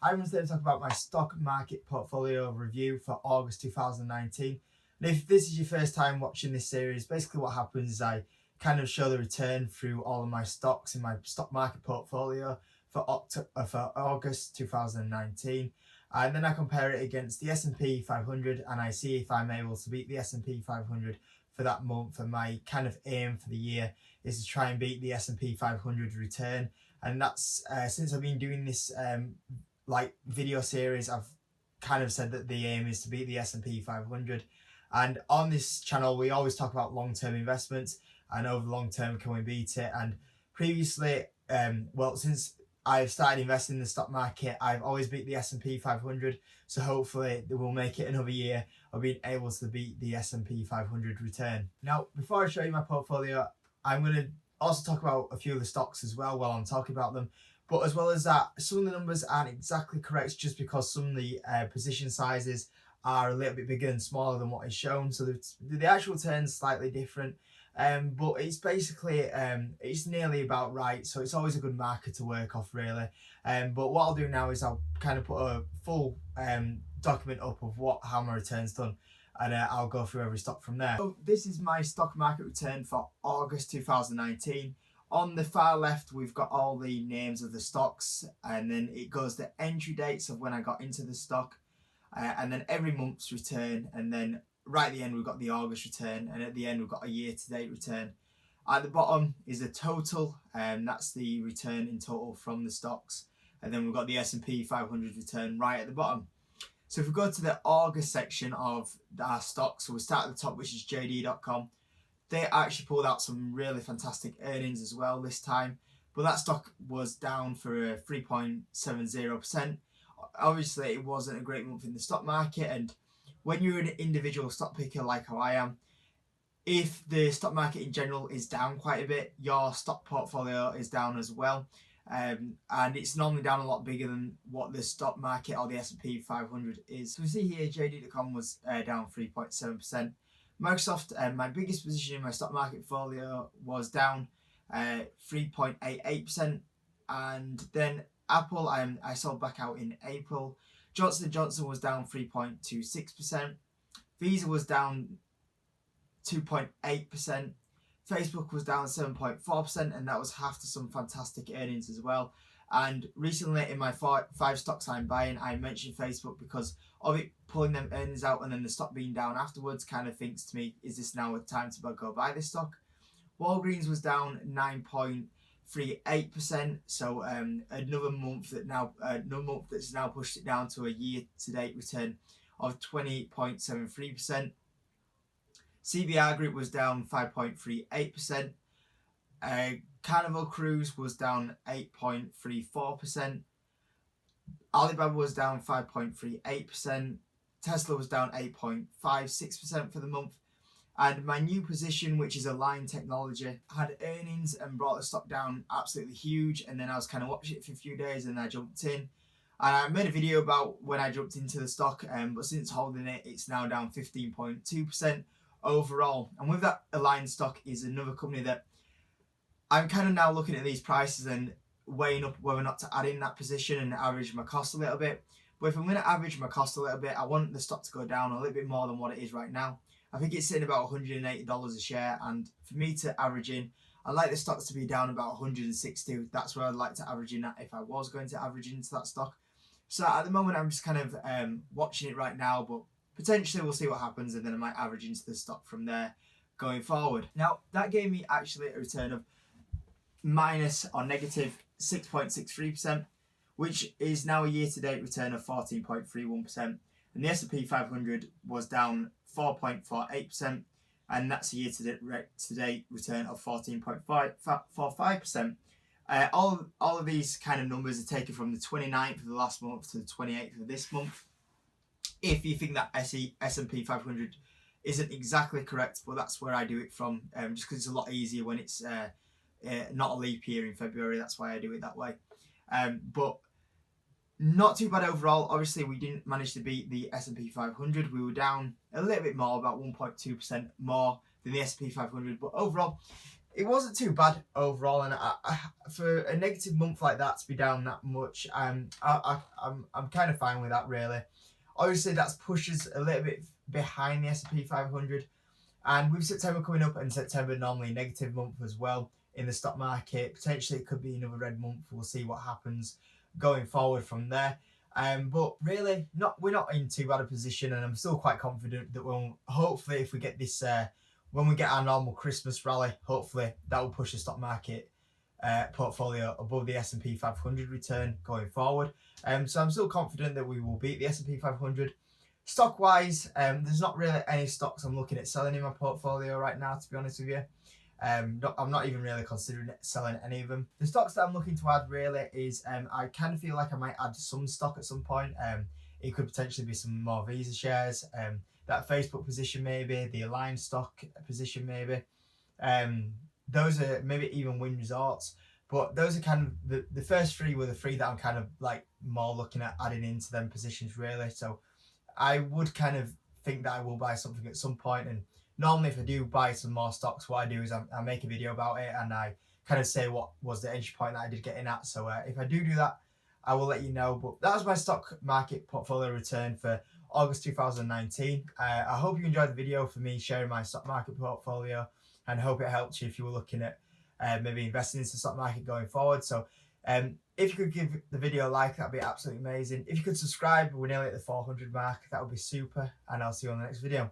I'm going to talk about my stock market portfolio review for August 2019. And if this is your first time watching this series, basically what happens is I kind of show the return through all of my stocks in my stock market portfolio for August 2019. And then I compare it against the S&P 500 and I see if I'm able to beat the S&P 500 for that month. And my kind of aim for the year is to try and beat the S&P 500 return. And that's since I've been doing this video series, I've kind of said that the aim is to beat the S&P 500. And on this channel, we always talk about long-term investments and over the long term, can we beat it? And previously, since I've started investing in the stock market, I've always beat the S&P 500. So hopefully we'll make it another year of being able to beat the S&P 500 return. Now, before I show you my portfolio, I'm going to also talk about a few of the stocks as well while I'm talking about them. But as well as that, some of the numbers aren't exactly correct just because some of the position sizes are a little bit bigger and smaller than what is shown. So the actual return's slightly different. But it's basically, it's nearly about right. So it's always a good marker to work off, really. But what I'll do now is I'll kind of put a full document up of how my return's done. And I'll go through every stock from there. So this is my stock market return for August 2019. On the far left, we've got all the names of the stocks, and then it goes the entry dates of when I got into the stock, and then every month's return, and then right at the end we've got the August return, and at the end we've got a year-to-date return. At the bottom is the total, and that's the return in total from the stocks, and then we've got the S&P 500 return right at the bottom. So if we go to the August section of our stocks, so we start at the top, which is JD.com. They actually pulled out some really fantastic earnings as well this time, but that stock was down for 3.70%. Obviously, it wasn't a great month in the stock market, and when you're an individual stock picker like how I am, if the stock market in general is down quite a bit, your stock portfolio is down as well, and it's normally down a lot bigger than what the stock market or the S&P 500 is. So we see here JD.com was down 3.7%. Microsoft, my biggest position in my stock market portfolio, was down 3.88%, and then Apple, I sold back out in April. Johnson & Johnson was down 3.26%. Visa was down 2.8%. Facebook was down 7.4%, and that was after some fantastic earnings as well. And recently in my five stocks I'm buying, I mentioned Facebook because of it pulling them earnings out and then the stock being down afterwards kind of thinks to me, is this now a time to go buy this stock? Walgreens was down 9.38%. So another month that's now pushed it down to a year-to-date return of 20.73%. CBR Group was down 5.38%. Carnival Cruise was down 8.34%. Alibaba was down 5.38%. Tesla was down 8.56% for the month. And my new position, which is Align Technology, had earnings and brought the stock down absolutely huge. And then I was kind of watching it for a few days and I jumped in. And I made a video about when I jumped into the stock, but since holding it, it's now down 15.2% overall. And with that Align stock is another company that I'm kind of now looking at these prices and weighing up whether or not to add in that position and average my cost a little bit. But if I'm going to average my cost a little bit, I want the stock to go down a little bit more than what it is right now. I think it's sitting about $180 a share, and for me to average in, I'd like the stocks to be down about 160. That's where I'd like to average in at if I was going to average into that stock. So at the moment, I'm just kind of watching it right now, but potentially we'll see what happens, and then I might average into the stock from there going forward. Now, that gave me actually a return of minus or negative 6.63%, which is now a year-to-date return of 14.31%. And the S&P 500 was down 4.48%, and that's a year-to-date return of 14.45%. All of these kind of numbers are taken from the 29th of the last month to the 28th of this month. If you think that S&P 500 isn't exactly correct, but that's where I do it from, just because it's a lot easier when it's not a leap year in February. That's why I do it that way. But not too bad overall. Obviously, we didn't manage to beat the S&P 500. We were down a little bit more, about 1.2% more than the S&P 500. But overall, it wasn't too bad overall, and for a negative month like that to be down that much, I'm kind of fine with that really. Obviously, that's pushes a little bit behind the S&P 500, and with September coming up, and September normally a negative month as well in the stock market, potentially it could be another red month. We'll see what happens going forward from there. But really, we're not in too bad a position, and I'm still quite confident that we'll hopefully, if we get this, when we get our normal Christmas rally, hopefully that will push the stock market portfolio above the S&P 500 return going forward. So I'm still confident that we will beat the S&P 500. Stock wise, there's not really any stocks I'm looking at selling in my portfolio right now, to be honest with you. I'm not even really considering selling any of them. The stocks that I'm looking to add really is I kind of feel like I might add some stock at some point. It could potentially be some more Visa shares, that Facebook position maybe, the Align stock position maybe. Those are maybe even Wynn Resorts. But those are kind of the first three were the three that I'm kind of like more looking at adding into them positions really. So I would kind of think that I will buy something at some point, and normally if I do buy some more stocks, what I do is I make a video about it and I kind of say what was the entry point that I did get in at. So if I do that, I will let you know. But that was my stock market portfolio return for August 2019. I hope you enjoyed the video for me sharing my stock market portfolio, and hope it helped you if you were looking at maybe investing into the stock market going forward. So if you could give the video a like, that'd be absolutely amazing. If you could subscribe, we're nearly at the 400 mark, that would be super, and I'll see you on the next video.